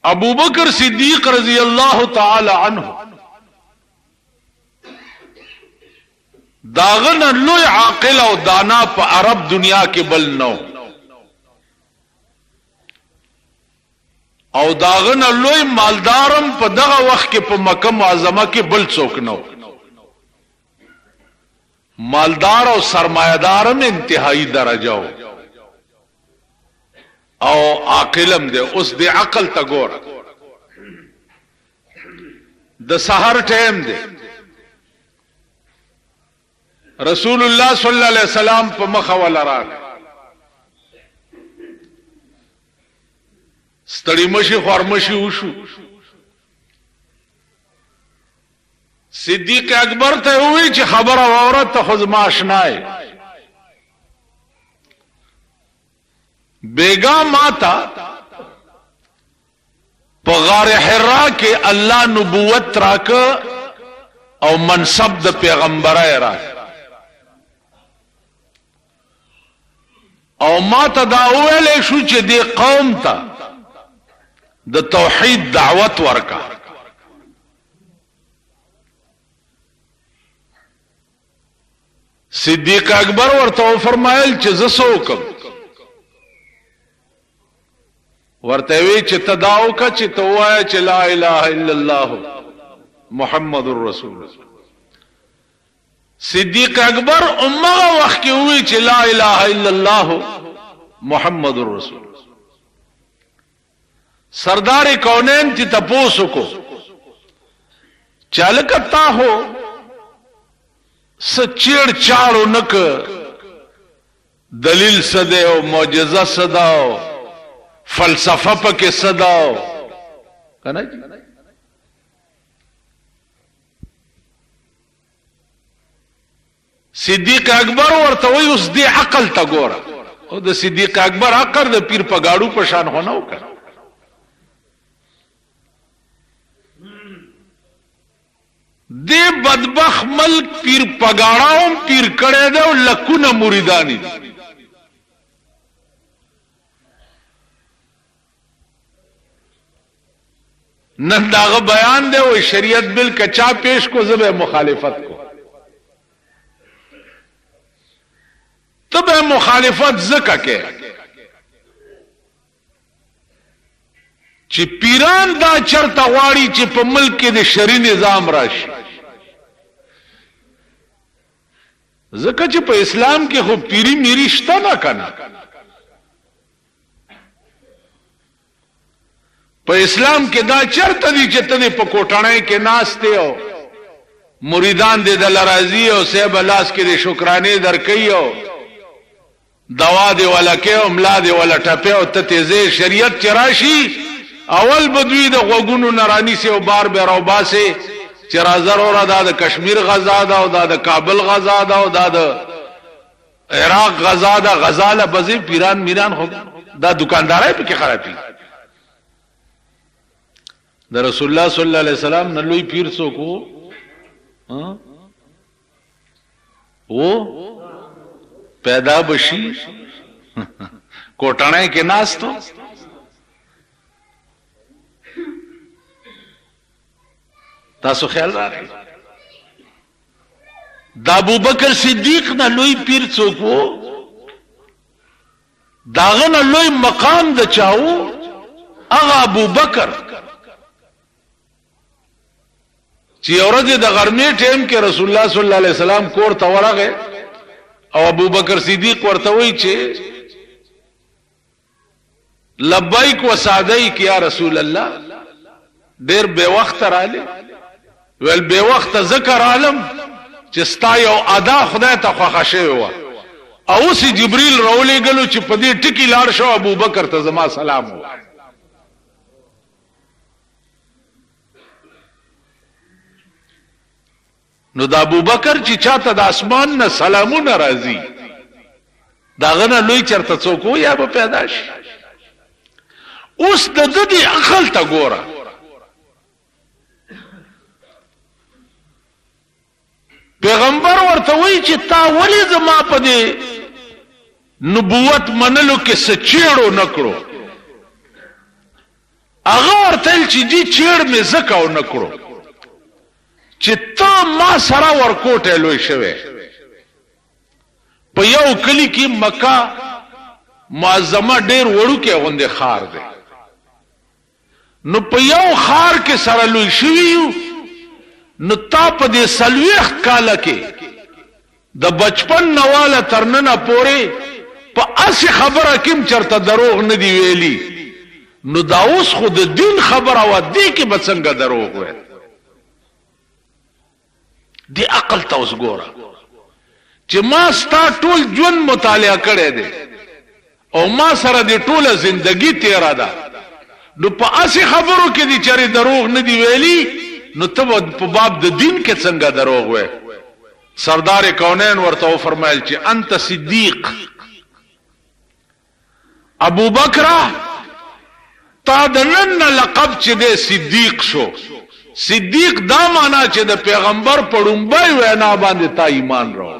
ابو بکر صدیق رضی اللہ تعالی عنہ داغن لوی عاقل او دانا په عرب دنیا کې بل نو او داغن لوی مالدارم په دغه وخت کې په مکه معظمه کې بل څوک نو مالدار او سرمایدارم انتہائی درجه او عاقلم دے اس دے عقل تا گورا د سحر ٹیم دے رسول اللہ صلی اللہ علیہ وسلم پا مخوال راک ستڑی مشی خورمشی وشو صدیق اکبر ته ہوئی چی خبر او عورت تا خود ماشنائی بیگا ماتا پا غار حرا کے اللہ نبوت راک او منصب دا پیغمبر راک او ماتا دا اویلے شو چی دی قوم تا دا توحید دعوت ورکا صدیق اکبر ورته فرمایل چې زسو کوم ورته وی چې تداو کا چې توای چې لا اله الا الله محمد رسول صدیق اکبر امغه وخت کې وی چې لا اله الا الله محمد رسول سردار کونین چې تپوسو کو چالکتا ہو سچیڑ چاڑو نک دلیل صدے ہو معجزہ صدا ہو فلسفہ پکے صدا ہو کہنا جی صدیق اکبر ورته وی اس دی عقل تا گورا او د صدیق اکبر عقل د پیر پگاڑو پشان ہونا ہو کر دے بدبخ ملک پیر پگاڑاؤں پیر کڑے دے و لکون مریدانی دی ننداغ بیان دے و شریعت بل کچا پیش کو زب مخالفت کو تب مخالفت زکا کے چی پیران دا چرتا غواړي چې په ملک کې د شری نظام راشي ځکه چې په اسلام کې خو پیری میری شته نه کنه په اسلام کې دا چرته دي چې ته په کوټړای کې ناشته او مریدان دې د لرازي او سیب لاس کې د شکرانه درکې او دوا دې ولکه او ملا دې ولا ټپه او ته تیزه شریعت چراشي اول بدوی د غوګونو نرانی سے او بار به روبا سے چرازر اور دا د کشمیر غزا دا او دا د کابل غزا دا او دا د عراق غزا دا غزاله بزی پیران میران خو دا دکاندارای په کې خرابي د رسول الله صلی الله علیه وسلم نلوی پیر سو کو وہ پیدا بشی کوټانه کې ناس تو تاسو خیال راغی دا ابو بکر صدیق نه لوی پیر څوک وو داغه نه لوی مقام د چاو هغه ابو بکر چې اورځ د غرمې ټیم کې رسول الله صلی الله علیه وسلم کور ته ورغه او ابو بکر صدیق ورته وی چې لبیک و سعدیک یا رسول الله ډیر بے وخت رااله ول بے وخت ذکر عالم چې ستا یو ادا خدای ته خوښه شوی و او سی جبريل راولې غلو چې په دې ټکی لاړ شو ابو بکر ته زما سلام و نو دا ابو بکر چې چاته د اسمان نه سلامونه راځي دا غنه لوی چرته څوک یا به پیدا شي اوس د دې عقل ته ګوره پیغمبر ورته وی چې تا ولی زما په دې نبوت منلو کې سچېړو نکړو هغه ورته چې جی چیړ مې زکاو نکړو چې ته ما سره ورکوټه لوي شوه په یو کلی کې مکه معظمه ډیر وړو کې غونډه خار ده نو په یو خار کې سره لوي شوی نو تا په دې سلويخ کاله کې د بچپن نواله ترننه پوري په اسی خبره کوم چرته دروغ نه دی ویلي نو دا اوس خو د دین خبره و دی کې بڅنګ دروغ وای دی عقل ته اوس ګوره چې ما ستا ټول ژوند مطالعه کړی دی او ما سره دی ټوله زندگی تیرا ده نو په اسی خبرو کې دی چره دروغ نه دی ویلي نو ته په باب د دین کې څنګه دروغ وای سردار کونین ورته فرمایل چې انت صدیق ابو بکر تا د نن لقب چې د صدیق شو صدیق دا معنا چې د پیغمبر پړومبای وینا باندې تا ایمان راو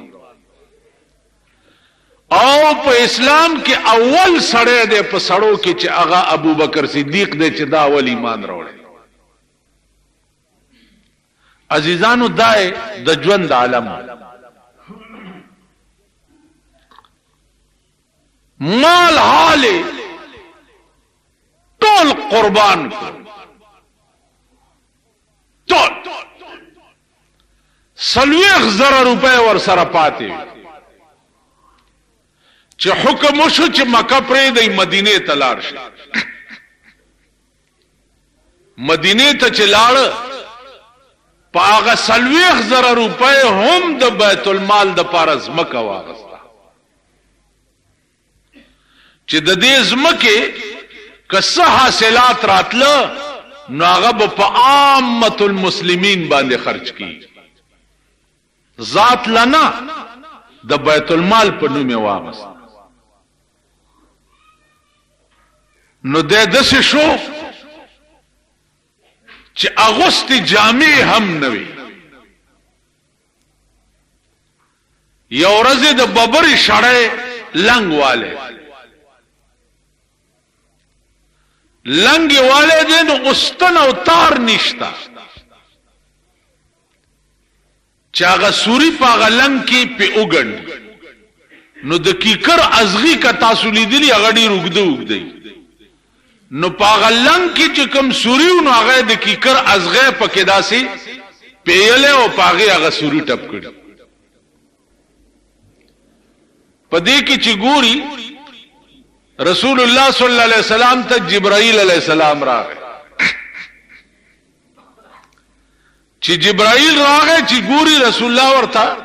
او په اسلام کې اول سړی دی په سړو کې چې هغه ابو بکر صدیق دی چې دا اول ایمان راوړي عزیزانو دای د ژوند عالم مال حال ټول قربان کو ټول 30,000 روپے ور سره پاتې چې حکم وشو چې مکه پرې د مدینه ته لاړ شي مدینه ته چې لاړ پاغه 30,000 روپے هم د بیت المال د پارز مکه واغسته چې د دې زمکه کسه حاصلات راتله نو هغه په عامه المسلمین باندې خرج کی ذات لنا د بیت المال په نوم واغست نو د شو چې اغوست جامع هم نوي یو ورځ د ببري شړې لنګ والے لنګ والے دې نو استن او تار نشتا چاغه سوري پاغه لنګ کې په وګڼ نو د کیکر ازغي کا تاسو لیدلی غړي رګدو نو پاغه لنګ کې چې کوم سوري نو هغه د کیکر ازغه پکې داسي پیله او پاغه هغه سوري ټپ کړي پدې کې چې ګوري رسول الله صلی الله علیه وسلم ته جبرائیل علیہ السلام راغی چې جبرائیل راغی چې ګوري رسول الله ورته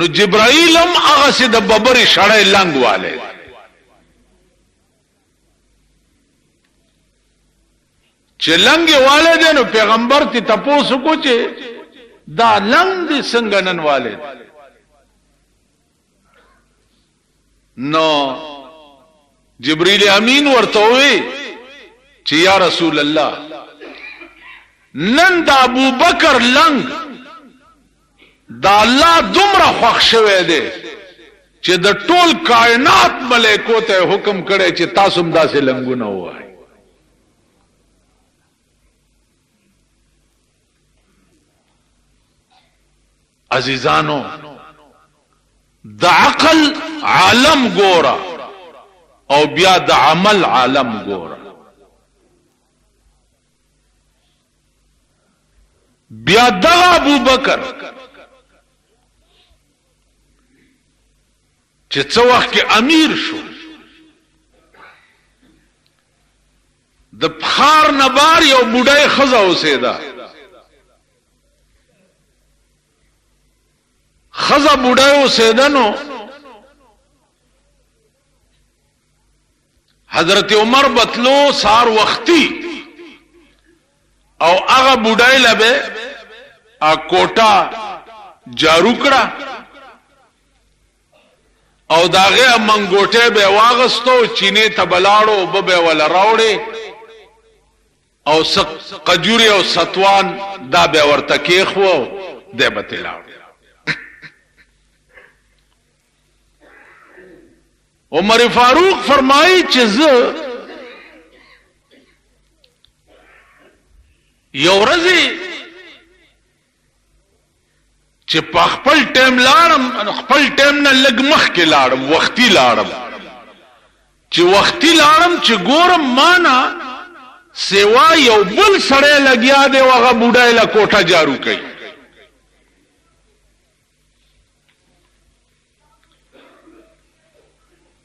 نو جبرائیل هم هغه سي د ببري شړې لنګ والے چې لنګ والے دي نو پیغمبر ته تاسو کو چې دا لنګ دي څنګه نن والے نو جبريل امین ورته وی چې یا رسول الله نن د ابو بکر لنګ دا الله دومره خوښ شوی دی چې د ټول کائنات ملائکو ته حکم کړي چې تاسو هم داسې لنګونه وای عزیزانو د عقل عالم ګورا او بیا د عمل عالم ګورا بیا د ابو بکر چې څو وخت کې امیر شو د بخار نبار یو بډای خزا اوسېدا خزا بډای اوسېدا نو حضرت عمر بتلو سار وختي او هغه بډای لبه ا کوټا جارو کړه او داغه منګوټه به واغستو چینه تبلاړو به ولا راوړي او قجوري او ستوان دا به ورته کېخو د بتلاړ عمر فاروق فرمایي چې زه یو ورځ چې په خپل ټیم لاړم، خپل ټیم نه لږ مخکې لاړم، وختي لاړم. چې وختي لاړم چې ګورم مانا سیوا یو بل سړی لګیا دی، هغه بوډای له کوټه جارو کوي.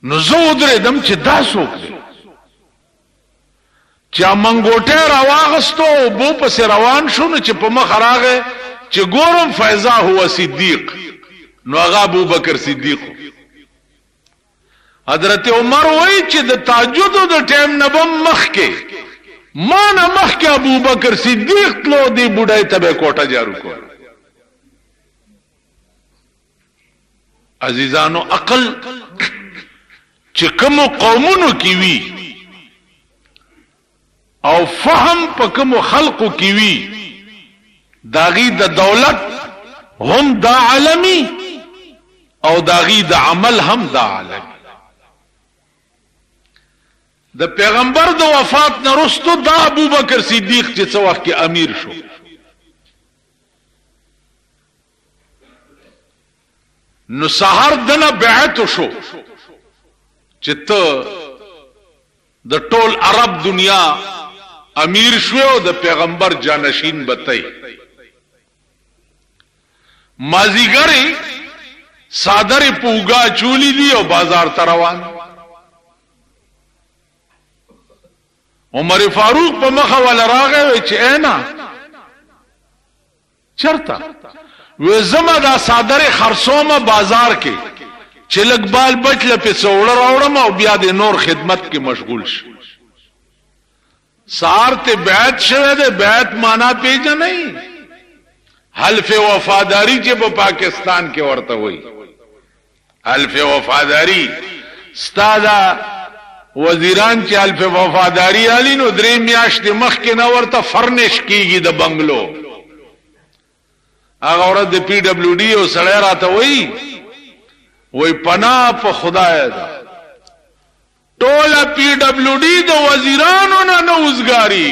نو زه ودرېدم چې دا څوک دی؟ چې منګوټی راواغستو او بو پسې روان شو، نو چې په مخ راغی چې ګورم فیضا هو صدیق، نو هغه ابوبکر صدیق. حضرت عمر وایي چې د تهجد د ټیم نه بم مخکې ما نه مخکې ابوبکر صدیق تلو، دی بوډای ته به کوټه جارو کول. عزیزانو عقل چې کوم قومونو کې وي او فهم په کوم خلقو کې وي، داغي د دولت هم دا عالمي او داغي د عمل هم دا عالمي. د پیغمبر د وفات نه وروسته دا ابوبکر صدیق چې څه وخت کې امیر شو، نو سحر دنه بیعت شو چې ته د ټول عرب دنیا امیر شو او د پیغمبر جانشین بتای. مازیګری صادر پوګه چولی دی او بازار ته روان. عمر فاروق په مخه ول راغی چې اینا چرته و زما دا صادر خرصومه بازار کې چې لګ بال بچ لپاره څوړ راوړم او بیا د نور خدمت کې مشغول شم. سار ته بیعت شوه ده، بیعت معنا پیژنې حلف وفاداری چې په پاکستان کې ورته وایي. حلف وفاداری ستاده وزیران چې حلف وفاداری علی نو درې میاشتې مخکې نه ورته فرنش کیږي د بنگلو. هغه ورځ د پی ډبلیو ډی او سړی راته وایي پناه په خدای ده، ټوله پی ډبلیو ډی د وزیرانو نه نوزګاری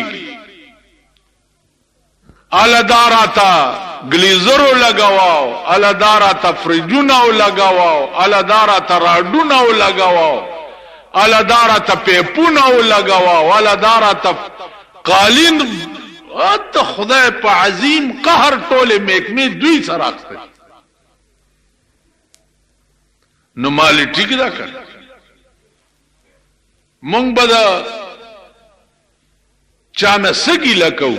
الاداراتا گلیزرو لگاواو، الاداراتا فریجونو لگاواو، الاداراتا راډونو لگاواو، الاداراتا پیپونو لگاواو، الاداراتا قالین. ات خدای په عظیم قهر ټوله محکمه دوی سره اخته. نو مالی ٹھیک دا کر مونږ به دا چانه سګی لکو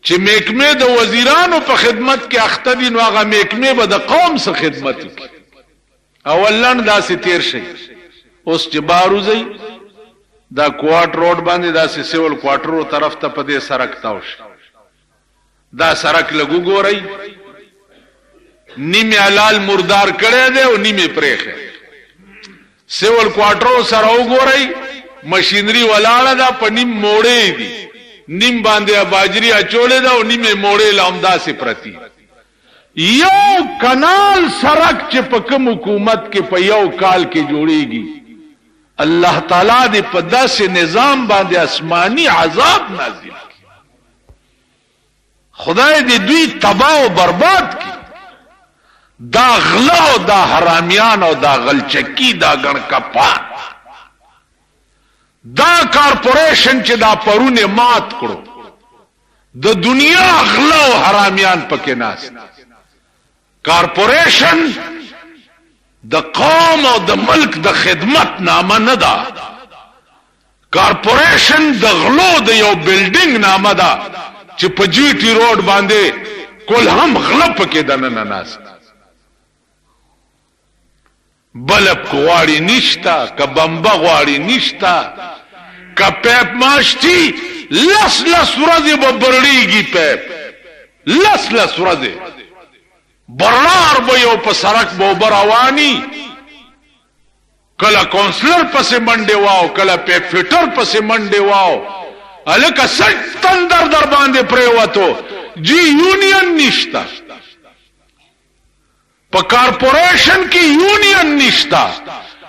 چې محکمه د وزیرانو په خدمت کې اخته دي، نو هغه محکمه به د قوم سره خدمت کوي. اولن داسې تیر شي. اوس چې باروزي دا کوارټ روډ باندې داسې سیول کوارټرو طرف ته په دې سړک تاوش، دا سړک لګو ګورئ نیمه حلال مردار کړي دی او نیمه پرېخه. سیول کوارټرو سره وګورئ ماشینری ولاړه ده، په نیم موړې دي، نیم باندې باجری اچولې ده او نیمه موړې لامدا سي پرتی. یو کانال سړک چې په کوم حکومت کې په یو کال کې جوړيږي، الله تعالی دې په داسې نظام باندې آسمانی عذاب نازل کړي. خدای دې دوی تباہ او برباد کړي. دا غلا او دا حرامیان او دا غلچکی دا ګڼکپا دا کارپوریشن چې دا پرونه مات کړو، د دنیا غلا او حرامیان پکې ناس. کارپوریشن د قوم او د ملک د خدمت نامه نه ده. کارپوریشن د غلو د یو بلډینګ نامه ده چې په جی ټی روډ باندې کول هم غلا پکې دنه ناس. بلب غواړي نشتا، که بمبا غواړي نشتا، که پیپ ماشتی لس ورځې به برړیږي. پیپ لس ورځې برار به یو په سړک به اوبه رواني، کله کونسلر پسې منډې واو، کله پیپ فیټر پسې منډې واو، هلکه سټ تندر در باندې پریوتو. جی یونین نشتا، په کارپوریشن کې یونین نشتا،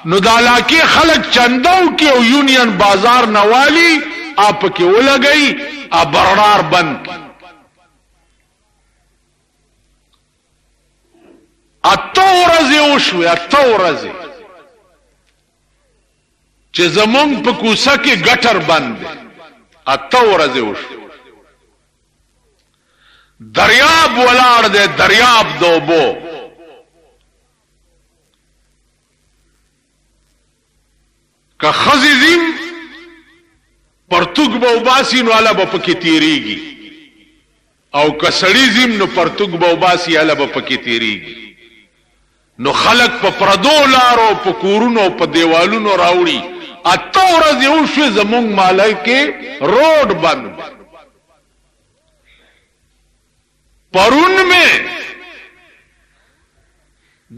نو د علاقې خلک چندو کې او یونین بازار نوالی آپ کې ولګي ابرار بند کی اتو ورځې وشوې اتو ورځې چې زمونږ په کوڅه کې ګټر بند دی اتو ورځې وشوې دریاب ولاړ دی دریاب دوبو که خزی زیم پرتوک به وباسي نو اله به پکې تیریږي او که سړی زیم نو پرتوک به وباسي اله به پکې تیریږي نو خلق په پردو لارو په کورونو په دیوالونو راوړي اته ورځې وشوې زمونږ مالای کې روډ بند پرون میں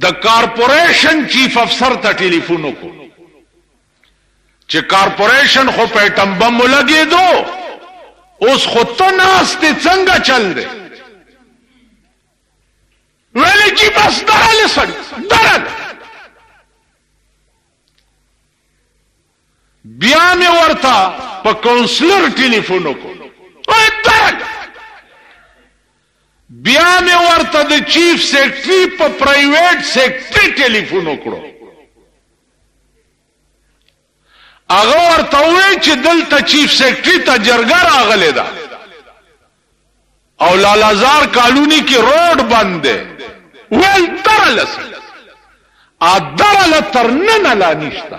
د کارپوریشن چیف افسر ته ټلیفون وکړو چې کارپوریشن خو په ټم بم لګې دو اوس خو ته ناسته څنګه چل دی ویلې چې بس درل سړ درل بیا مې ورته په کونسلر ټلیفون وکړو وای درل بیا مې ورته د چیف سیکرټري په پرایویټ سیکرټري ټلیفون وکړو هغه ورته وایي چې دلته چیف سیکرټري ته جرګه راغلې ده او لالازار کالونی کې روډ بند دی ویل درله درله تر ننه لا نشته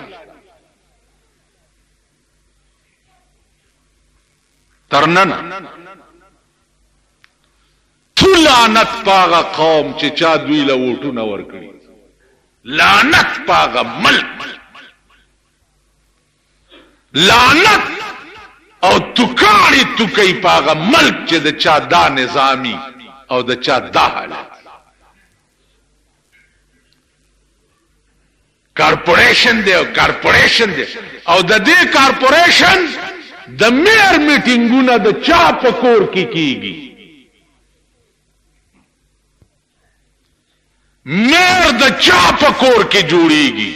تر ننه تو لعنت پاغه قوم چې چا دوی له ووټونه ورکړي لعنت پاغه ملک لعنت او توکاړي توکي پاغه ملک چې د چا دا نظامی او د چا دا حالت کارپوریشن دی او کارپوریشن دی او د دې کارپوریشن د میر میټینګونه د چا په کور کې کیږي میر د چا په کور کې جوړیږي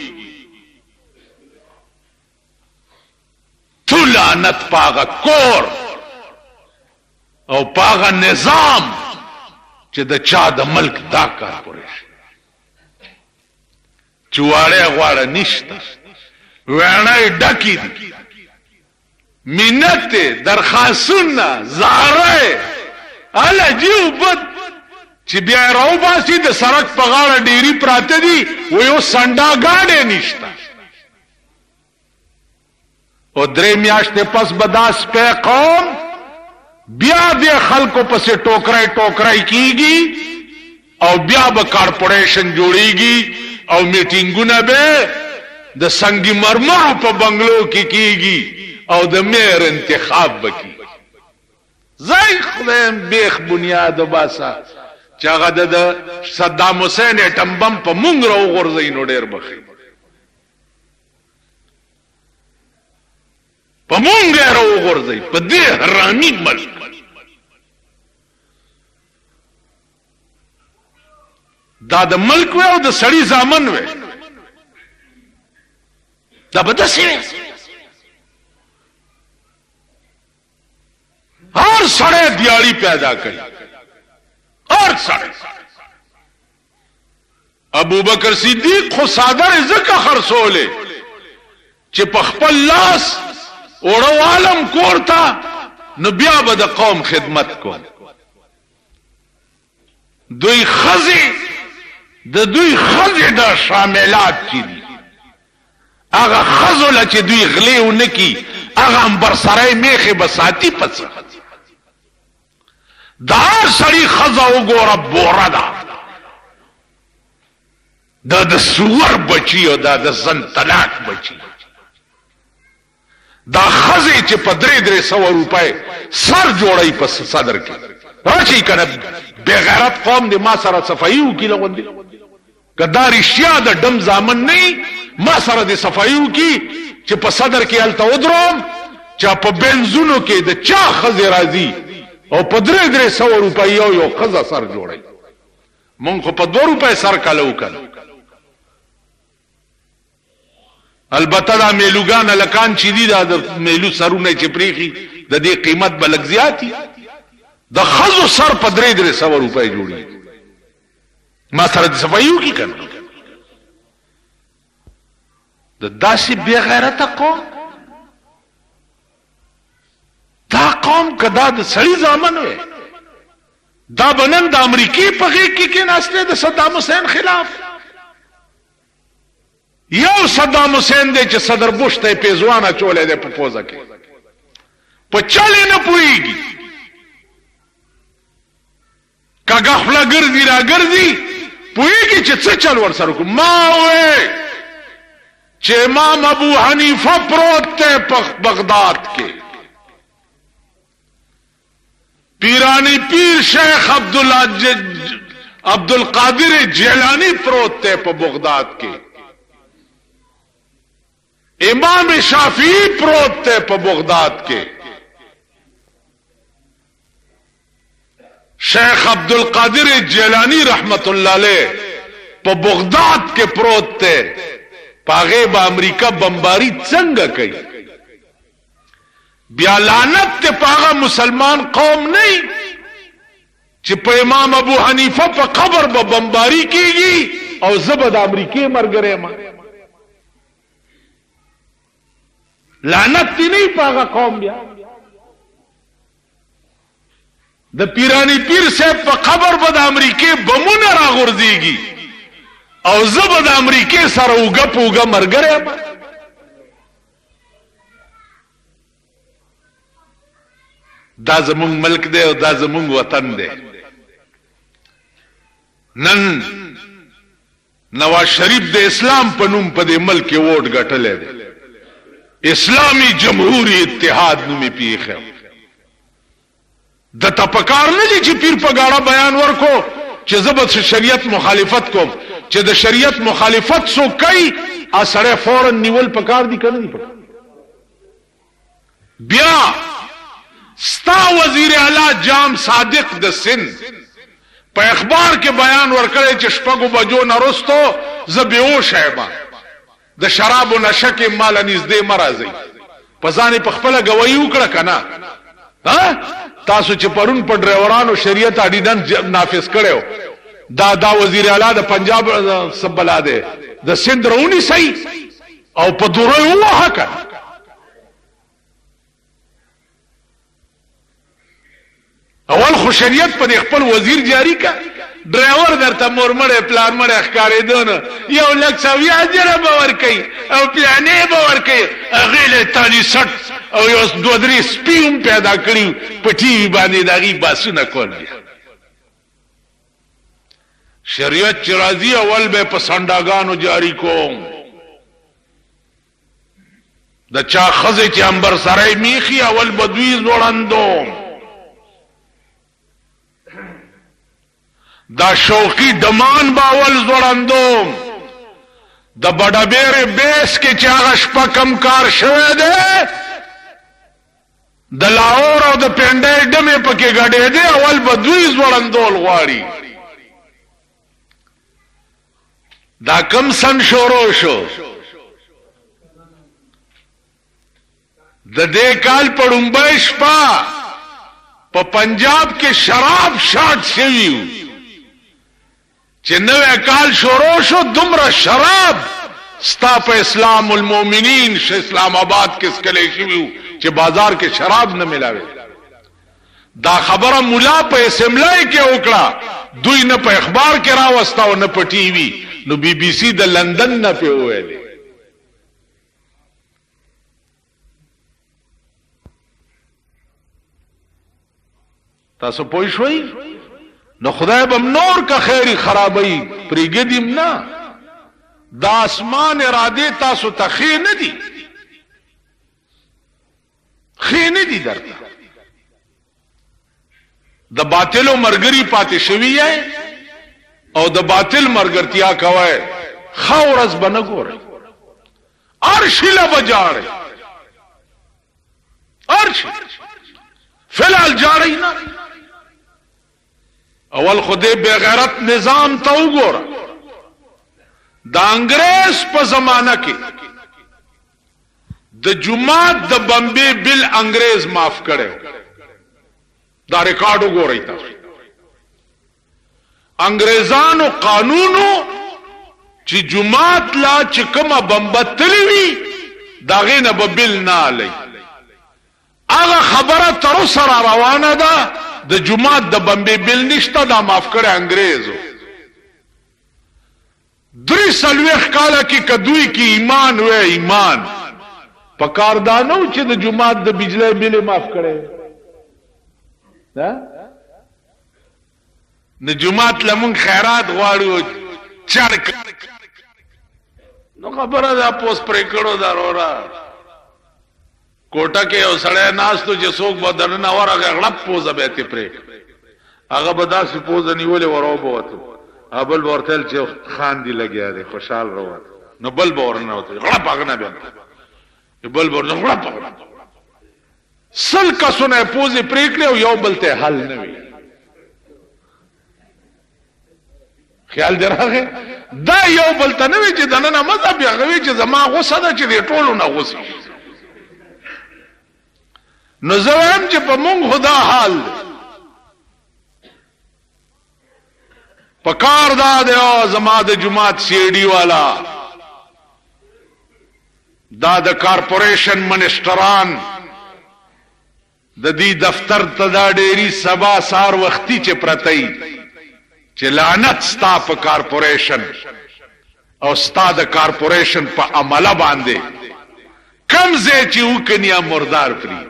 تو لعنت پاغه کور او پاغه نظام چې د چا د ملک دا کارپوریشن چواړه غواړه نشته وړنه ډکی دي منت درخواستونه زاره اله جیو بد چې بیا راو باسي د سړک په غاړه ډيري پراته دي و یو سنډا گاډي نشته او درې میاشتې پس بداس په قوم بیا د خلکو پسې ټوکرای کیږي او بیا به کارپوریشن جوړیږي او میټینګونه به د سنگي مرمر په بنگلو کې کیږي او د میر انتخاب وکي زای خدایم بیخ بنیاد باسا چاغه د صدام حسین ټمبم په مونږ راو غورځي نو ډیر بخي په مونږ راو غورځي په دې حرامي ملک دا د ملک و او د سړی ځامن و دا به داسې هر سړی دیاړي پیدا کړي اور سړی ابو بکر صدیق خو صادر زکه خرصوله چې په خپل لاس اوړو عالم کوړتا نو بیا به د قوم خدمت کو دوی خزي د شاملات چي دي هغه خزل چې دوی غلیو نکی هغه امبر سره میخه بساتی پڅ دا سړی خزا وګوره بوره ده دا د سور بچی او دا د زن طلاق بچی دا خزی چې په 300 روپۍ سر جوړی په صدر کې راشي کنه بغیرت قوم دې ما سره صفایو کې لغوندي کدا رښتیا د دم ځامن نه ما سره دې صفایو کې چې په صدر کې الته ودروم چې په بنزونو کې د چا خزی راځي او په 300 روپۍ یو خزا سر جوړی مونږ خو په 2 روپۍ سر کالو کړو البته دا میلوګان لکان چې دي دا میلو سرونه چې پریخي د دې قیمت بلک زیاتی د خزو سر په 300 روپۍ جوړي ما سره د صفایو کی کنه د داسې بے غیرته قوم دا قوم کدا د سړی ځامن وي دا بنن د امریکای په غېږ کې ناشته د صدام حسین خلاف یو صدام حسین دی چې صدر بوش ته پیزوانه چولې ده په پوزه کې په چاله نه پويږي کاغه خپل ګرځي را ګرځي پويږي چې څه چل ور سره کوم ما وې چې امام ابو حنیفه پروت ته په بغداد کې پیرانی پیر شیخ عبدالقادر جیلانی پروت ته په بغداد کې امام شافعی پروت ته په بغداد کې شیخ عبدالقادر جیلانی رحمت الله علیه په بغداد کې پروت ته پاغه با امریکا بمباری څنګه کوي بیا لعنت ته پاغه مسلمان قوم نه چې په امام ابو حنیفه په قبر به بمباری کیږي او زبد امریکای مرګره ما لعنت دی نه پاغه قوم بیا د پیرانی پیر صاحب په قبر به د امریکای بمونه راغورځيږي او زبد امریکای سره وګه مرګره ما دا زمون ملک دی او دا زمون وطن دی نن نواز شریف د اسلام په نوم په دې ملک کې ووټ ګټلې دی اسلامی جمهوری اتحاد نومې پیښه د تپکار نه دي چې پیر په گاړه بیان ورکو چې زبد شریعت مخالفت کوم چې د شریعت مخالفت سو کوي اسره فورن نیول پکار دي کنه دي بیا ستا وزیر اعلی جام صادق د سند په اخبار کې بیان ورکړی چې شپږو بجو نه رستو زبیو شایبا د شراب او نشه کې مال نږدې مرزي پزانې په خپل گواہی وکړه کنه ها تاسو چې پرون په ډرایورانو شریعت اډیدن نافذ کړو دا وزیر اعلی د پنجاب سبلا ده د سند رونی صحیح او په دوره وه کنه اول خو شریعت په خپل وزیر جاری کا ډرایور درته مورمړې پلان مړې ښکارې دونه یو لک سوي اجر باور کوي او پلانې باور کوي اغه تانی سټ او یو دوه درې سپیم پیدا کړی په ټي وي باندې داغي باسونه کول شریعت چې راځي اول به په سنداګانو جاری کوم د چا خزه چې انبر سره میخي اول بدوی زوړندو دا شوقی دمان باول زوړندوم د بډابېر بیس کې چې هغه شپه کم کار شوه ده د لاهور او د پنډې ډمې پکې غړې ده اول بدوی زوړندول غواړي دا کم سن شروع شو د دې کال په لومبۍ شپه په پنجاب کې شراب شاټ شوی چې نوې کال شروع شو دومره شراب ستا په اسلام المؤمنین ش اسلام آباد کې سکلې شوی چې بازار کې شراب نه ملاوي دا خبره مولا په اسمبلی کې وکړه دوی نه په اخبار کې راوستا او نه په ټي وي نو بي بي سي د لندن نه په ویلې تاسو پوه شئ نو خدای بم نور کا خیری خرابئی پریګدیم نه دا اسمان اراده تاسو ته خې نه دي خې نه دي درته د باطل مرګري پاتې شوی او د باطل مرګرتیا کوي خورز بنګور ارشله بجاړي ارش فلال جاړي نه اول خدای بے غیرت نظام ته وګوره د انګريز په زمانہ کې د جماعت د بمبې بل انګريز معاف کړو. دا ریکارډ وګورئ تاسو. انګريزانو قانونو چې جماعت لا چې کومه بمبتلی وي داغه نه بل نه علي. هغه خبره تر سره روانه ده د جماعت د بمبې بل نشته، دا معاف کړی انګريزو. 3 کاله کې کدوې کې ایمان و ایمان پکاردانو چې د جماعت د بجلی بل معاف کړي نه جماعت لمون خیرات غواړو چرک نو خبره ده پوس پرې کړو دارورا کوټه کې او سړی ناستو چې څوک بدن نه ورغه غړپ پوزه به ته پرې هغه به داسې پوزه نیولې ورو بوته ابل ورتل چې خان دی لګیا دی خوشحال روان نو بل ورنه وته غړپ هغه نه بیا بل ورنه غړپ سل کسونه پوزه پرې کړو یو بل ته حل نه وي. خیال درغه دا یو بل ته نه وي چې دنه مذهب یې غوي چې زما غوسه ده چې ټولو نه غوسه. نو زوام چې په مونږ خدا حال پکار دا دی زما د جماعت سی ډي والا دا د کارپوریشن منسټران د دې دفتر ته دا ډېری سبا سار وختي چې پرتای چې لعنت ستا په کارپوریشن او ستا د کارپوریشن په عمله باندې کم ځای چې وکنیا مردار پری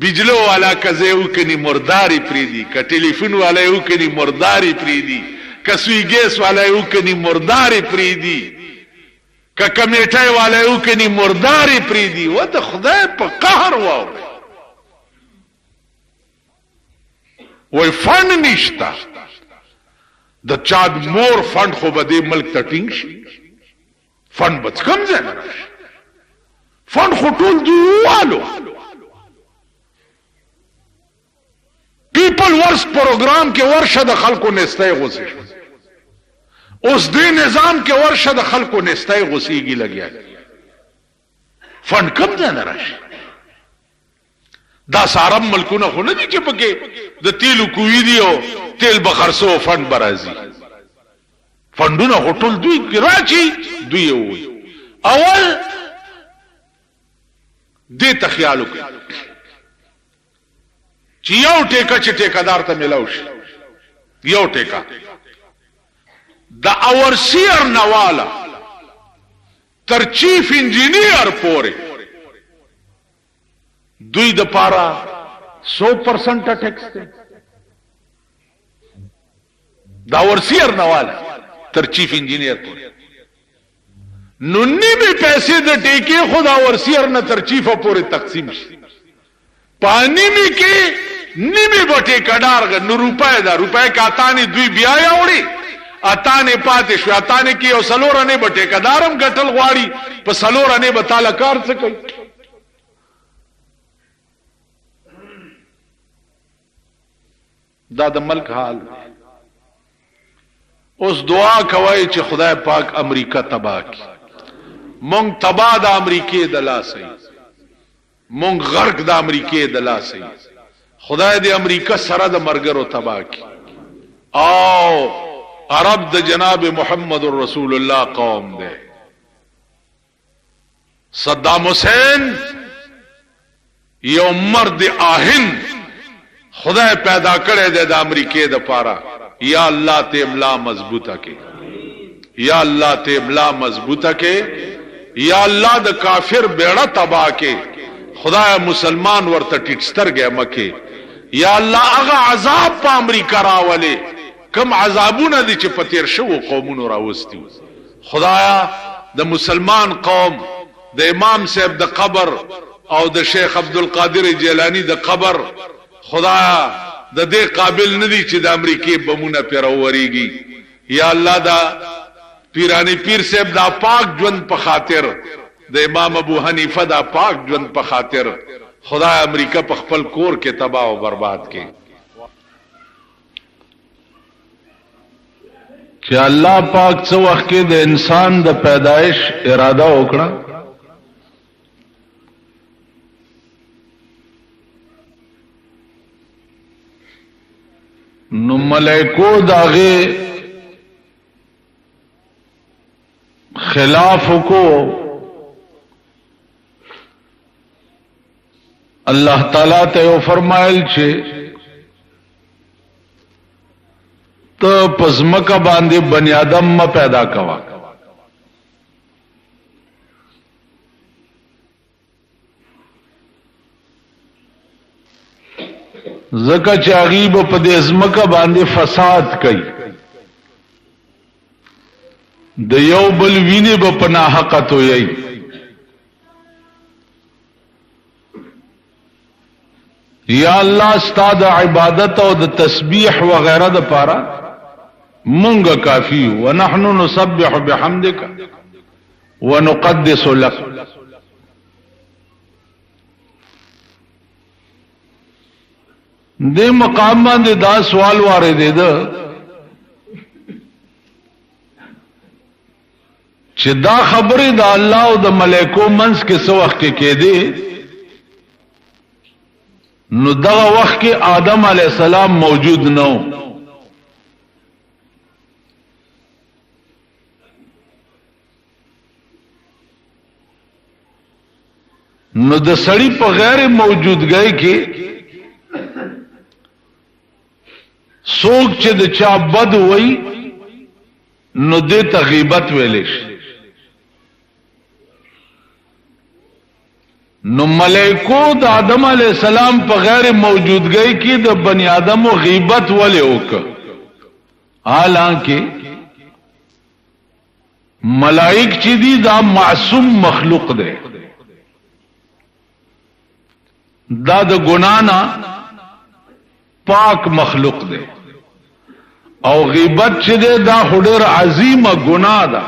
بجلو والا کزه وکنی مرداری پریدی که ټلیفون والا وکنی مرداری پریدی که سوی گیس والا وکنی مرداری پریدی که کمیټای والا وکنی مرداری پریدی و ته خدای په قهر واو وای فند نشتا د چا مور فند خو به دې ملک ته ټینګ شي فند به کم ځای نه راشي فند خو ټول دیوالو پیپل ورس پروگرام کې ورشه د خلکو نستای غوسه اوس دې نظام کې ورشه د خلکو نستای غوسیږي لګیا فند کم ځای نه راشي. دا سارم ملکونه خو نه دي چې پکې د تیلو کوی دی او تیل بخرسو فند برازي فندونه هټل دوی کې راچی دوی وي اول دې ته خیال وکړي چې یو ټیکا چې ټیکادار ته ملاوي شي یو ټیکا د اورسیر نواله تر چیف انجینیر پورې دوی د پارا 100% ټیکس دی دا ورسیر نواله تر چیف انجینیر پورې نو نیمه پیسې د ټیکې خدا ورسیر نه تر چیف پورې تقسیم شي پانی می کې نیمه بټه کډارغ نو روپای دا روپای کاتانی دوی بیا یاوړي اتانه پاتې شو اتانه کې او سلورانه بټه کډارم غټل غواړي په سلورانه به تعالی کار څه کوي. دا د ملک حال. اوس دعا کوي چې خدای پاک امریکا تباہ کړي مونږ تباہ د امریکای د لاسه مونږ غرق د امریکای د لاسه خدای دې امریکا سره د مرګرو تباہ کړي او عرب د جناب محمد رسول الله قوم دے صدام حسین یو مرد آهن خدای پیدا کړی دی د امریکای د پاره یا الله ته املا مضبوطه کې یا الله ته املا مضبوطه کې یا الله د کافر بیڑا تباہ کې خدای مسلمان ورته ټیټسترګه مکه یا الله هغه عذاب په امریکا راولې کم عذابونه دي چې پتیر شو قومونو راوستي خدایا د مسلمان قوم د امام صاحب د قبر او د شیخ عبدالقادر جیلانی د قبر خدایا د دې قابل ندي چې د امریکای بمونه پیروریږي یا الله دا پیرانی پیر صاحب دا پاک ژوند په خاطر د امام ابو حنیفه دا پاک ژوند په خاطر خدای امریکا په خپل کور کې تباہ او برباد کړي چې الله پاک څو وخت کې د انسان د پیدایش اراده وکړه نو ملائکو داغه خلاف کو الله تعالی ته فرمایل چې ته پزمکه باندې بنی آدم ما پیدا کوا زکه چې غیب په دې ازمکه باندې فساد کوي د یو بل ویني په پناه حق تو یي یا الله استاد عبادت او د تسبیح و غیره د پاره مونږه کافی ونحن نسبح بحمدک ونقدس لك دې مقام باندې دا سوال وارد ده چې دا خبره د الله او د ملائکو منځ کې څو وخت کې کېده نو دغه وخت کې آدم علی السلام موجود نو نو د سړی په غیر موجودګۍ کې څوک چې د چا بد وای نو دې ته غیبت ویلې شي نو ملائکو د آدم علی السلام په غیر موجودګۍ کې د بنی آدم او غیبت ولې وکړه حالانکه ملائک چې دي دا معصوم مخلوق دی دا د ګنا نه پاک مخلوق دی او غیبت چې دی دا ډېر عظیمه ګناه ده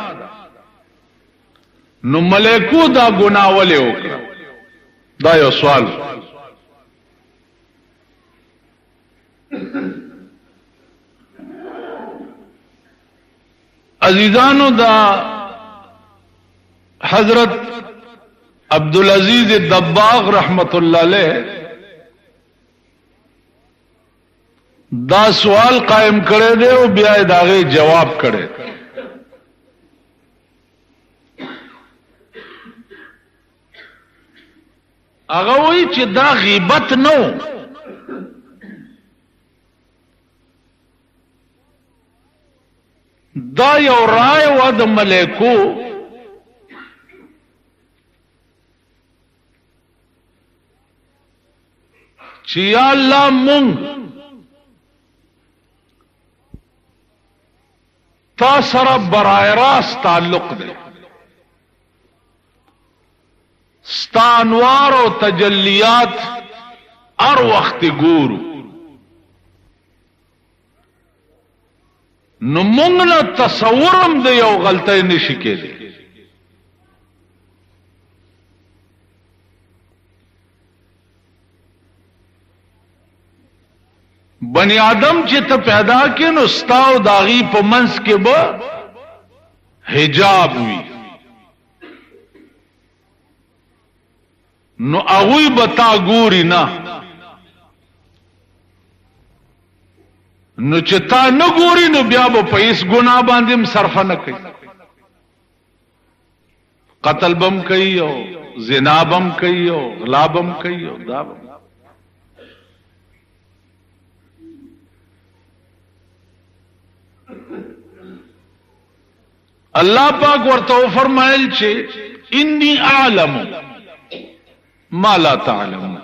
نو ملائکو دا ګناه ولې وکړه دا یو سوال عزیزانو دا حضرت عبدالعزیز الدباغ رحمت اللہ علیہ دا سوال قائم کرے دے او بیا داغے جواب کرے هغه وی چې دا غیبت نو دا یو رائے و د ملائکو چې یا الله مونږ تا سره برای راست تعلق دی ستا انوار او تجلیات ار وخت ګورو نو مونږ نه تصورم د یو غلطۍ نشي کېدی بنی آدم چې ته پیدا کې نو ستا او داغي په منځ کې به حجاب وي نو اغوی بتا ګوري نه نو چې تا نه ګوري نو بیا به په هیڅ ګناه باندې صرف نه کوي قتل بم کوي او زنا بم کوي او غلا بم کوي او دا بم الله پاک ورته فرمایل چې انی اعلم ما لا تعلمون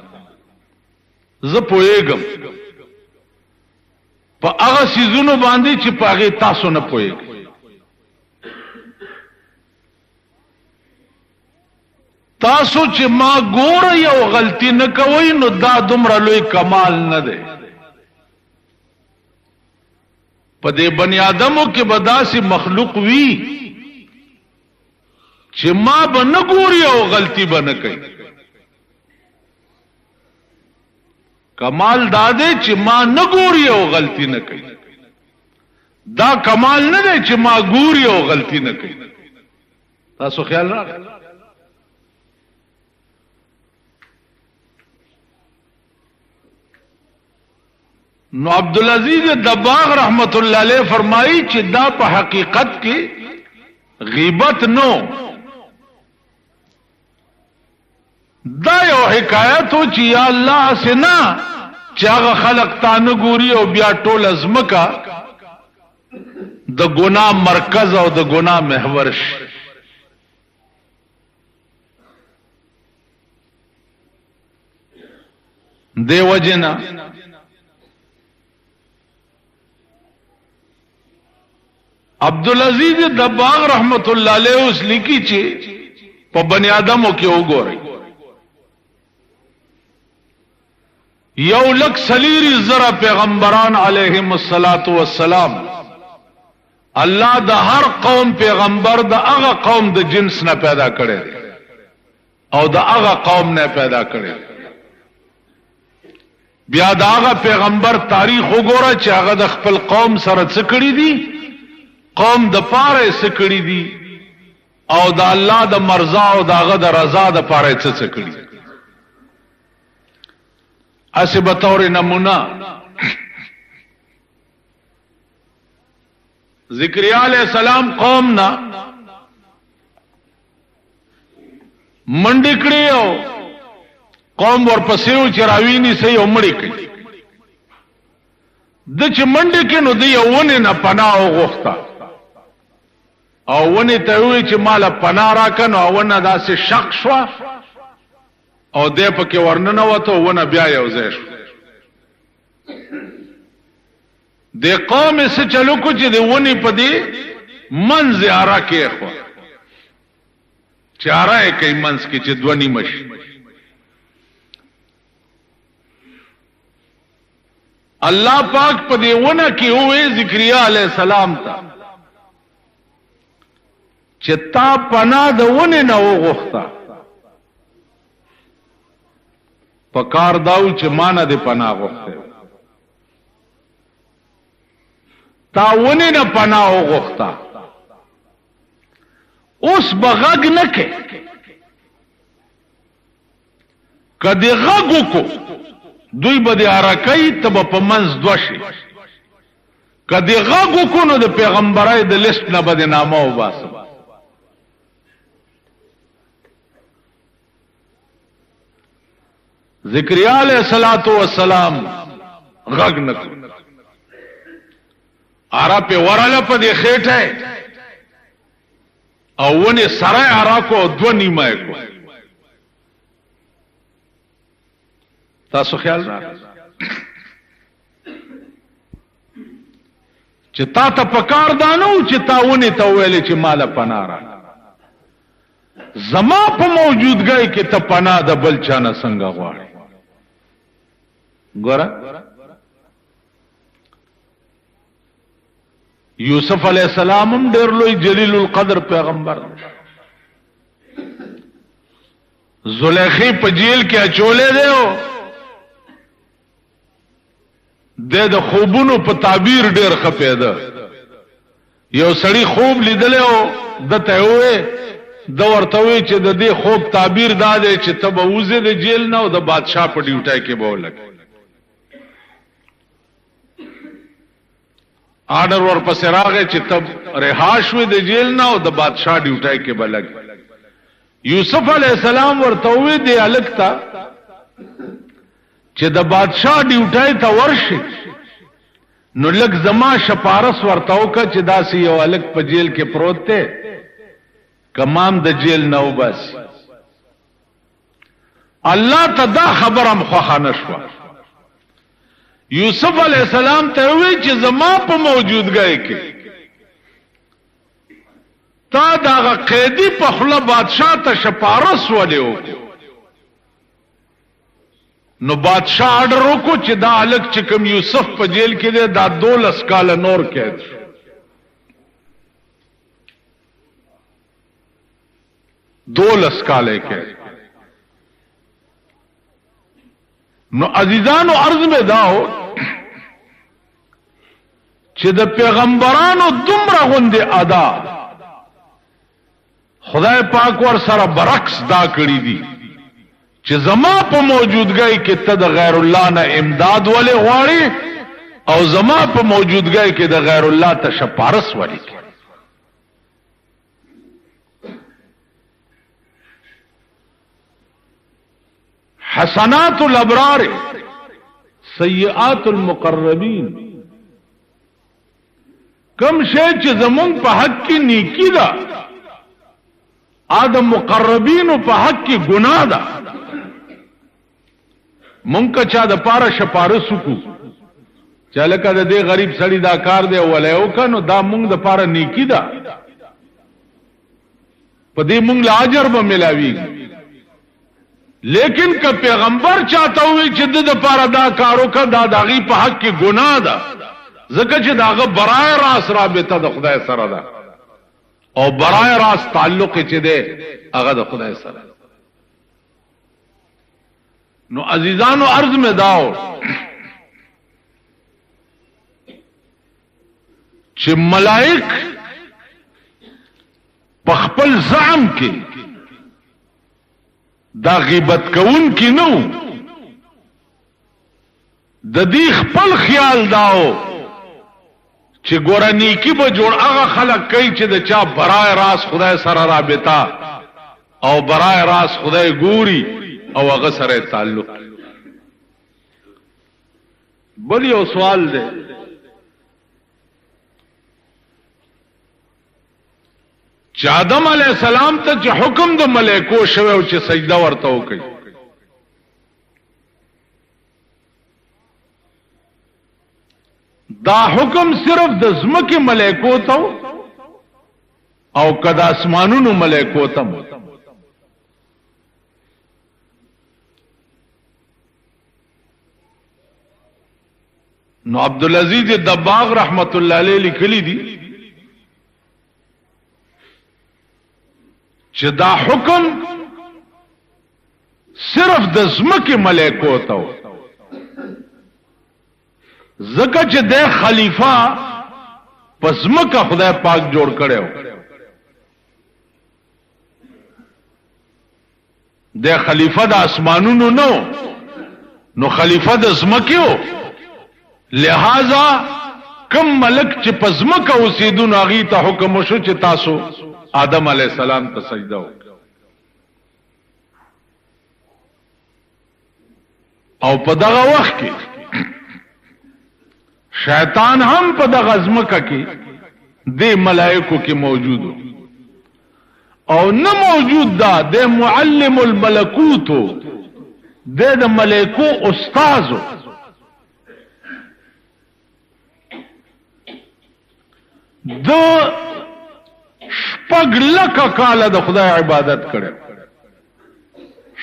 زه پوهیږم په هغه سيزونو باندې چې په هغه تاسو نه پوهیږئ تاسو چې ما ګوره یو غلطی نه کوي نو دا دومره لوی کمال نه دی په دې بنی آدمو کې بداسي مخلوق وی چې ما به نه ګوري او غلطی به نه کوي کمال داده چې ما نه ګوري او غلطی نه کوي دا کمال نه دی چې ما ګوري او غلطی نه کوي تاسو خیال راغلی نو عبدالعزیز دباغ رحمت اللہ علیہ فرمائی چې دا په حقیقت کې غیبت نو، دا یو حکایت و چې یا الله سنا چې هغه خلق تا نه ګوري او بیا ټول ازمکا د ګناه مرکز او د ګناه محور شي. دی وجنا عبدالعزیز دباغ رحمت اللہ علیہ اس لیکي چې په بنی آدمو کې وګورئ 1,40,000 پیغمبران علیهم الصلاۃ والسلام، الله د هر قوم پیغمبر د هغه قوم د جنس نه پیدا کړي او د هغه قوم نه پیدا کړي. بیا د هغه پیغمبر تاریخ وګوره چې هغه د خپل قوم سره څه کړي دي، قوم د پاره څه کړي دي، او د الله د مرضا او دغه د رضا د پاره څه کړي. اسی بطور نمونہ ذکریا علیہ السلام قوم نا منډی کړی او قوم ورپسې چې راویني سي او مړی کړي. د چې منډی کې نو دی ونه نه پناه وغوښته او ونه ته وی چې مال پناه راکنو او ونه داسې شق شو او دې پکې ورننه وته ونه بیا یو ځای شو. د قوم څه چلو کو چې د ونی په دې منځ اره کې خو چاره کوي منځ کې چې دونی مشي. الله پاک په دې ونه کې وې ذکریا علیہ السلام ته چې تا پناه د ونه نه وغوښته، پکار داو چې مانه دې پناه غوښته، تا ونه نه پناه وغوښته، اوس بغږ نه کې کدی غږ وکړو دوی به د حرکای تب په منځ دوشي، کدی غږ وکړو نو د پیغمبرای د لیست نه به نامه وباسه. ذکریا علیہ الصلوۃ والسلام غږ نه کړ، اره په وراله په دې خېټه او ونه سره اره کو دو نیمه کو. تاسو خیال را چې تا ته پکار دانو چې تاونه ته ویلې چې مال پناره زما په موجودګۍ کې ته پناه د بل چانه څنګه غواړي. ګوره یوسف علیہ السلام هم ډېر لوی جلیل القدر پیغمبر، زلیخی په جیل کې اچولې دی، د خوبونو په تعبیر ډېر خپه ده. یو سړی خوب لیدل او دته وې د ورته وې چې د دې خوب تعبیر دا دی چې ته به وځې د جیل نه او د بادشاہ په ډیوټای کې به ولګ. آرډر ورپسې راغی چې تب رها شوې د جیل نه او د بادشاہ ډیوټای کې به لګ. یوسف علیہ السلام ورته وې دی الکتا چې د بادشاہ ډیوټای ته ورشي نو لګ زما شپارس ورته وکړه چې داسې یو الک په جیل کې پروت دی، کمام د جیل نه وبس. الله ته دا خبرم خوښه نشوه. یوسف علیہ السلام ته وی چې زما په موجودګۍ کې تا دا قیدی په خپل بادشاہ ته شپارس ولیو، نو بادشاہ آرډر وکړو چې دا الک چې کوم یوسف په جیل کې دی دا 12 کال نور قید شو. 12 کال کې. نو عزیزانو عرض میں داو چې د پیغمبرانو دومره غوندې ادا خدای پاک ور سره برعکس دا کړی دي چې زما په موجودګۍ کې ته د غیر الله نه امداد ولې غواړي او زما په موجودګۍ کې د غیر الله ته شپارس ولیکي. حسنات الابرار سیئات المقربین، کم شی چې زمون په حق کې نیکی ده آدم مقربین په حق کې ګناه ده. مونږ که چا د پاره شپارس وکړو چې لکه د دې غریب سړی دا کار دی ولې وکړو، دا مونږ د پاره نیکی ده، په دې مونږ له اجر به ملاویږي. لیکن که پیغمبر چاته وي چې د پاره دا کار وکړه، دا د هغې په حق کې ګناه ده، ځکه چې د هغه برای راست رابطه د خدای سره ده او برای راست تعلق چې دی هغه د خدای سره. نو عزیزانو عرض میں داو چې ملائک په خپل زعم کې دا غیبت کون کی نو، د دې خپل خیال داو چې ګوره نیکی به جوړ هغه خلق کوي چې د چا برای راست خدای سره رابطه او برای راست خدای ګوري او هغه سره تعلق. بل یو سوال دی چې آدم علیہ السلام ته چې حکم د ملائکو شوی او چې سجده ورته وکړي، دا حکم صرف د ځمکې ملائکو ته او که د اسمانونو ملائکو ته؟ نو عبدالعزیز دباغ رحمت الله علیه لیکلی دي چې دا حکم صرف د ځمکې ملائکو ته و، ځکه چې د خلیفہ په ځمکه خدای پاک جوړ کړو، د خلیفہ د اسمانونو نو خلیفہ د ځمکې و. لہذا کم ملک چې په ځمکه اوسېدو نو هغې ته حکم وشو چې تاسو آدم علیہ السلام ته سجده وکړئ. او په دغه وخت کې شیطان هم په دغه ځمکه کې د ملائکو کې موجود او نه موجود دا د معلم الملکوت د ملائکو استادو. د شپږ لکه کاله د خدای عبادت کړي،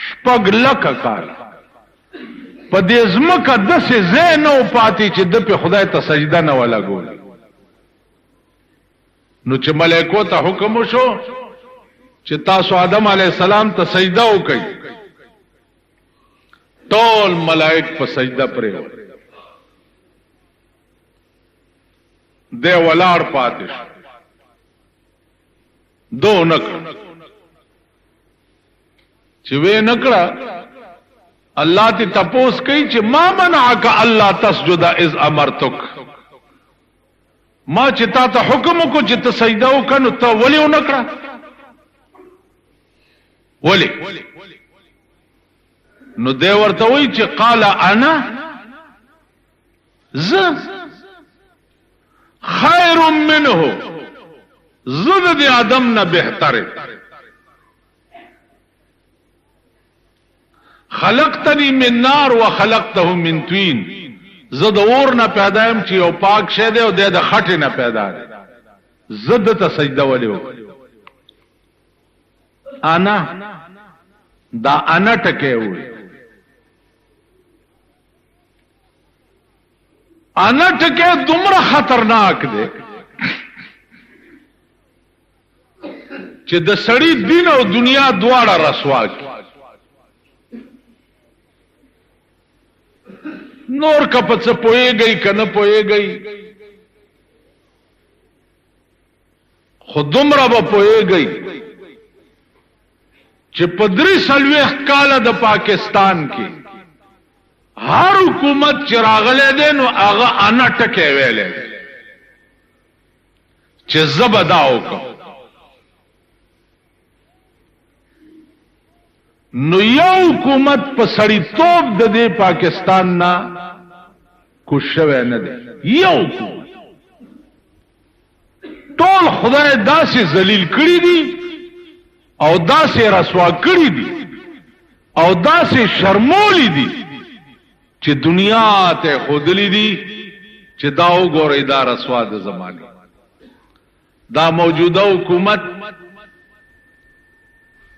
شپږ لکه کاله په دې ځمکه داسې ځای نه و پاتې چې د په خدای ته سجده نه ولګول. نو چې ملائکو ته حکم وشو چې تاسو آدم علیہ السلام ته سجده وکړئ، ټول ملائک په سجده پرېوت، دی ولاړ پاتې شو، دو نکړه چې وې نکړه. الله ته تپوس کوي چې ما منعک الله تسجد اذ امرتک، ما چې تا ته حکم وکړو چې ته سجده وکړې نو ته ولې ونکړه؟ ولې؟ نو دی ورته وایي چې قال انا خیر منه، زد دی آدم نه بهتره. خلقتنی من نار و خلقته من طین، زد اور نه پیدا یم چې یو پاک شه دی او د خټې نه پیدا دی، زد ته سجده ولې وکړه؟ انا دا انا ټکه وي، انا ټکه دومره خطرناک دی چې د سړی دین او دنیا دواړه رسوا کی. نور کپڅ پويږي کنه پويږي، خودمره به پويږي چې په 3 کاله د پاکستان کې هر حکومت چې راغلی دی نو هغه انا ټکی ویلی چې زه به دا وکړم. نو یو حکومت په سړیتوب د دې پاکستان نه کوز شوی نه دی. یو حکومت ټول خدای داسې ذلیل کړي دي او داسې رسوا کړي دي او داسې شرمولی دي چې دنیا ته خودلی دي چې دا وګورئ دا رسوا د زمانه. دا موجوده حکومت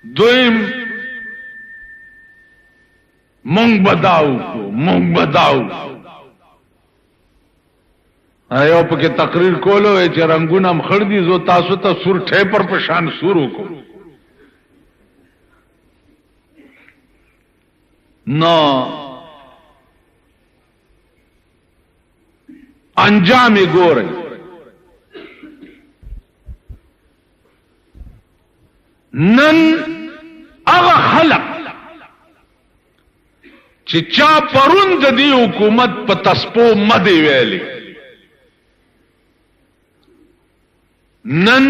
دویم مونږ بداو ایو پکې تقریر کولو چې رنگونه مخړ دي زو تاسو ته سور ټیپر په شان سور وکړو. نو انجام ګورئ. نن هغه خلق چې چا پرون د دې حکومت په تسپو مدې ویلي نن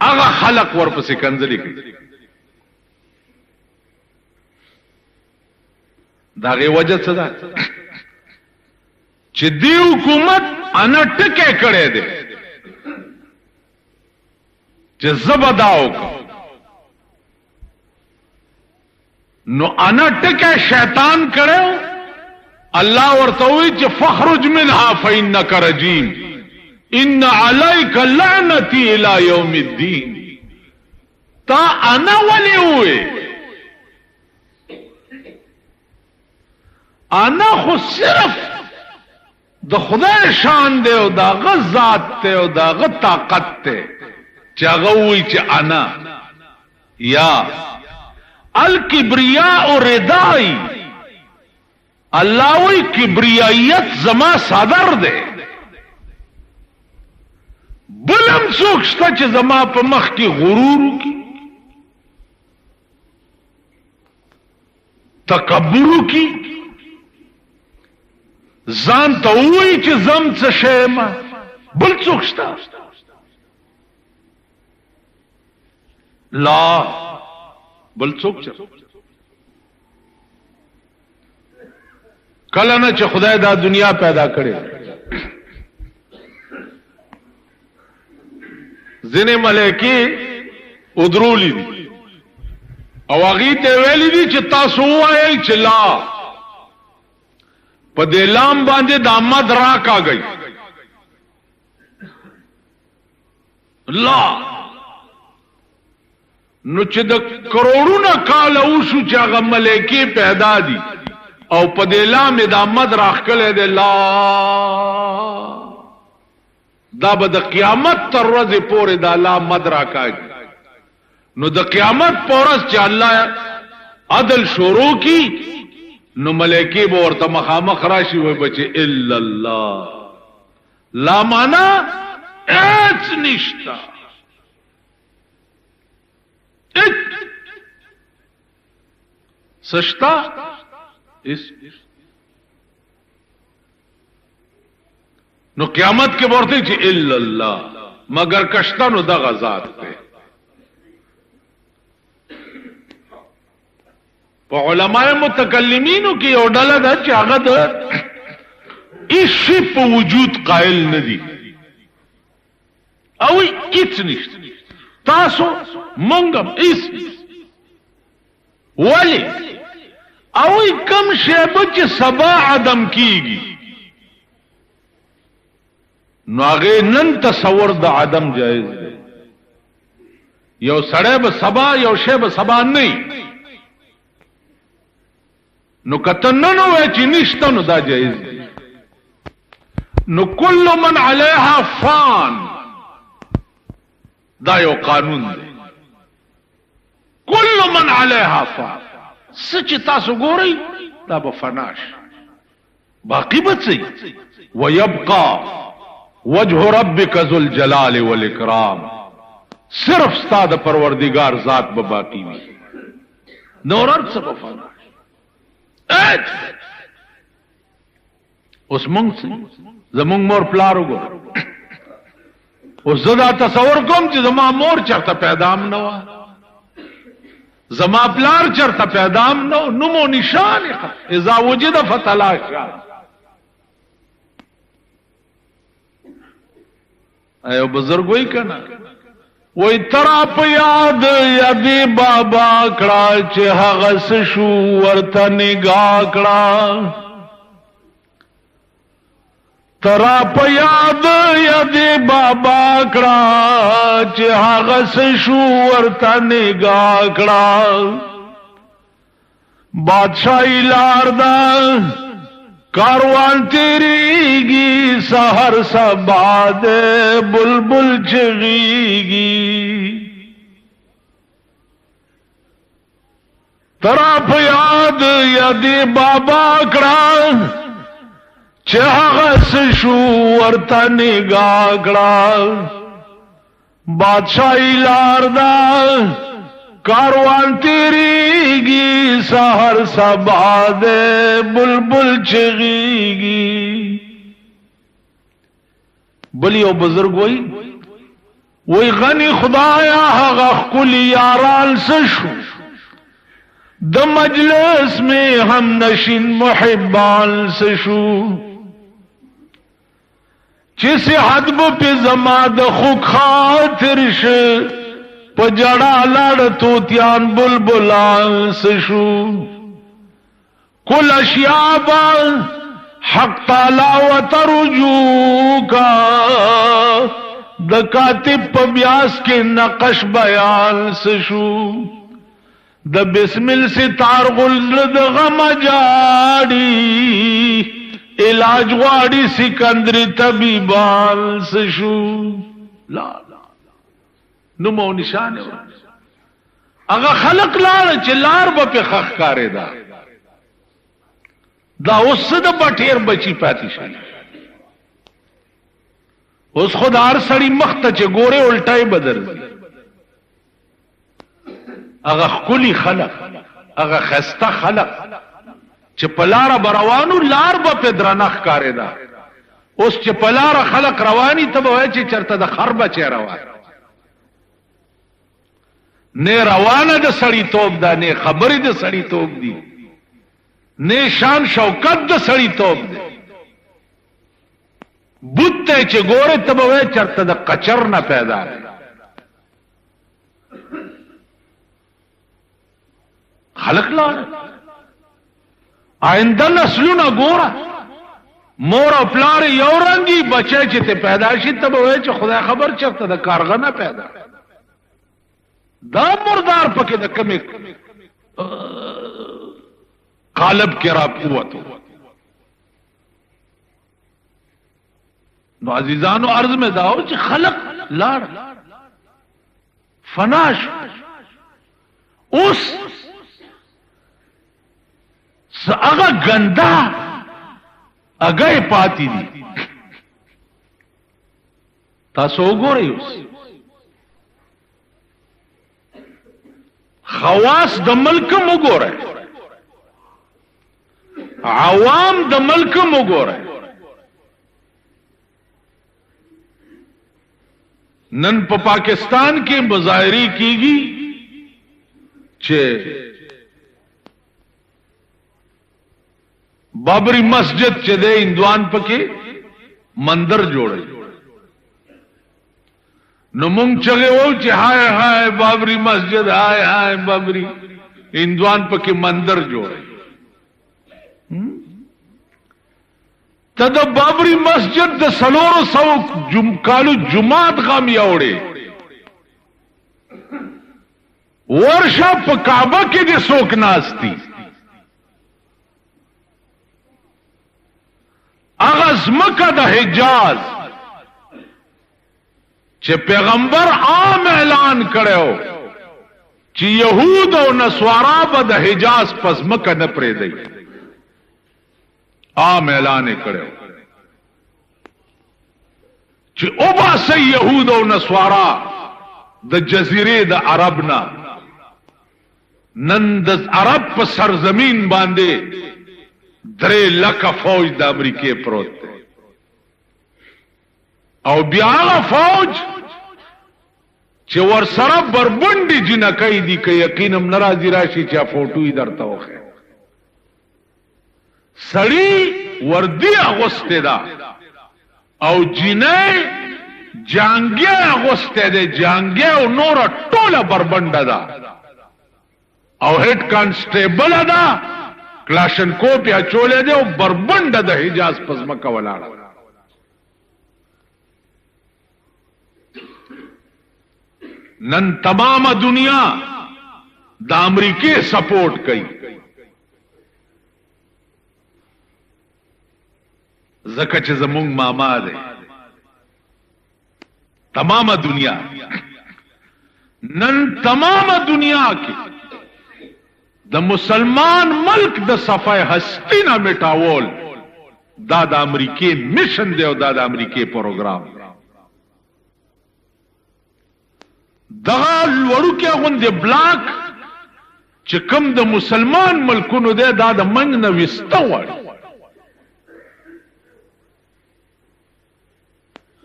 هغه خلق ورپسې کنځلې کوي. دا غي وجه څه ده چې دې حکومت انا ټکه کړې ده چې زبداو نو انا ټکه شیطان کړو. الله ورته وی چې فخرج منها فإنك رجيم ان عليك لعنتي الى يوم الدين. تا انا ولي وي انا خو صرف د خدای شان دی او دا غزاد ته او دا غ طاقت ته چې هغه وی چې انا یا الکبریاء ردائی. الله وی کبریایت زما صدر ده بلم څوک شته چې زما په مخ کې غرور وکي تکبر وکي ځان ته وی چې زم څه شم بل څوک شته لا بل څوک چر کله نه چې خدای دا دنیا پیدا کړي ځنه ملائکه ودرولی دي او هغه ته ویلي دي چې تاسو وایي چې لا په دې لام باندې د احمد را کاږي لا نو چې د کروڑونه کال اوسو چې هغه ملائکه پیدا دي او په دې لام د احمد راخکله دي لا دا به د قیامت تر ورځې پورې دا لا مدرا کاږي. نو د قیامت پورس چې الله عدل شروع کی نو ملائکه به ورته مخامخ راشي وي بچي الا الله لا معنا اچ نشتا سشتا اس نو قیامت کې ورته چې الا الله مگر کشتا نو د غزاد ته. په علماء متکلمینو کې یو ډله ده چې هغه د هیڅ په وجود قائل نه دي او هیڅ نشته. تاسو منګم ایس ولی او کم شیبه چې سبا عدم کیږي نو هغه نن تصور د عدم جایز دی. یو سړی به سبا یو شی به سبا نه نو کته نن وای چې نشته نو دا جایز دی. نو کل من علیها فان دا یو قانون دی. کل من علیها فان سچ تاسو ګورئ دا به فناش باقی بچي ويبقى وجه ربك ذو الجلال والاکرام. صرف ستاد پروردگار ذات به باقی وي نور څه به فناش. اوس مونږ زمونږ مور پلار وګور اوس زه دا تصور کوم چې زما مور چرته پیدام نه وه زما پلار چرته پیدام نه نوم و نشان اذا وجد فتلاشا ایو بزرگ وی کنا وی ترا په یاد یادی بابا کړه چې هغه شو ورته نگاه کړه ترا په یاد یادی بابا کړه چې هغه شو ورته نگاه کړه بادشاہی لار دا کاروان تیریگی سحر سبا دے بلبل چغیگی طرف یاد یادی بابا کڑا چہغس شو ورطا نگاہ کڑا بادشاہی لاردا کاروان تیریگی سحر سبا دے بلبل چغیگی بلی او بزرگ وی غنی خدایا حق کلی یاران سشو د مجلس میں ہم نشین محبان سشو چیسی حدب پی زماد خوک خاطر ش پجڑا لڑ توتیان بلبلان سشو کل اشیابا حق تعالی و ترجو کا دکاتب پبیاس کے نقش بیان سشو د بسمل ستار غلد غم جاڑی علاج غاڑی سکندری طبیبان سشو لا نمو نشان اگا خلق لار چه لار با پی خخ کاره دا اس دا بٹیر بچی پاتی شای اس خود آر سڑی مخت چه گوره الٹائی بدر دی اگا خکلی خلق اگا خستا خلق چه پلار بروانو لار با پی درنخ کاره دا اس چه پلار خلق روانی تب ہوئی چه چرتا دا خربا چه روان نے روانه د سړی توپ دا نه خبرې د سړی توپ دی نه شان شوکت د سړی توپ دی بوته چې ګوره تبوي چرته د قچر نه پیدا خلق لا آئنده نسلونه ګوره مور او پلار یو رنگي بچي چې ته پیدا شي تبوي چې خدای خبر چرته د کارغه نه پیدا دا مردار پکې د کمی قالب کې را قوتو نو عزیزانو عرض میں داو چې خلق لاړ فناش اوس هغه ګندا هغه پاتې دي تاسو وګورئ اوس خواص د ملک مګوره عوام د ملک مګوره نن په پاکستان کې مظاهری کیږي چې بابری مسجد چې د هندوان پکې مندر جوړي نو مونږ چغه وو چې هاي هاي بابری مسجد هاي هاي بابری هندوان پکې مندر جوړي ته د بابری مسجد د 300 کالو جمعات غم یوړي ورشه په کعبه کې د څوک ناشتي اغاز مکه د حجاز چې پیغمبر عام اعلان کړو چې يهود او نصارا به د حجاز پس مکه نه پرېږدي عام اعلان کړو چې او با سي يهود او نصارا د جزيره د عربنا نن د عرب په سرزمین باندې 3 لکه فوج د امریکای پروت دی او بیا هغه فوج چې ور سره بربنډي جنکای دي که یقینم ناراضي راشي چې فوټوي درته وخه سړی وردی اغوسته دا او جنای جانګي اغوسته ده جانګي او نور ټوله بربنډه ده او هډ کانسټیبل ده کلاشنکوف یا چولې ده او بربنډه ده حجاز پزمکه ولاړه نن تمام دنیا د امریکای سپورټ کوي زکه چې زمونږ ماما ده تمام دنیا نن تمام دنیا کې د مسلمان ملک د صفای هستی نه میټاول دا د امریکای میشن دی او دا د امریکای پروګرام دغه لوړو کې غوندې بلاک چې کوم د مسلمان ملکونو دی دا د منګ نه وسته وړي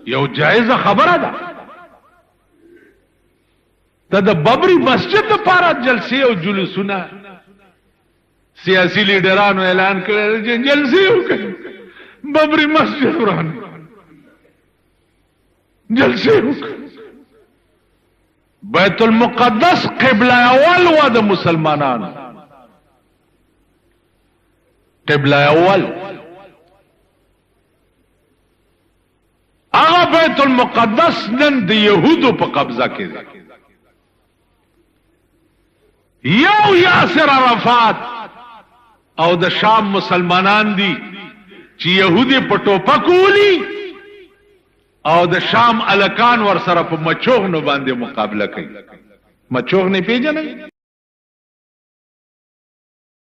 یو جایزه خبره ده ته د ببری مسجد لپاره جلسې او جلوسونه سیاسي لیډرانو اعلان کړل چې جلسې وکړي ببری مسجد ورانه جلسې وکړي بیت المقدس قبله اول و د مسلمانانو قبله اول هغه بیت المقدس نن د يهودو په قبضه کې دی یو یاسر عرفات او د شام مسلمانان دي چې يهودي په ټوپک ولي او د شام الکان ور سره په مچوغ نه باندې مقابله کوي مچوغ نه پیژنئ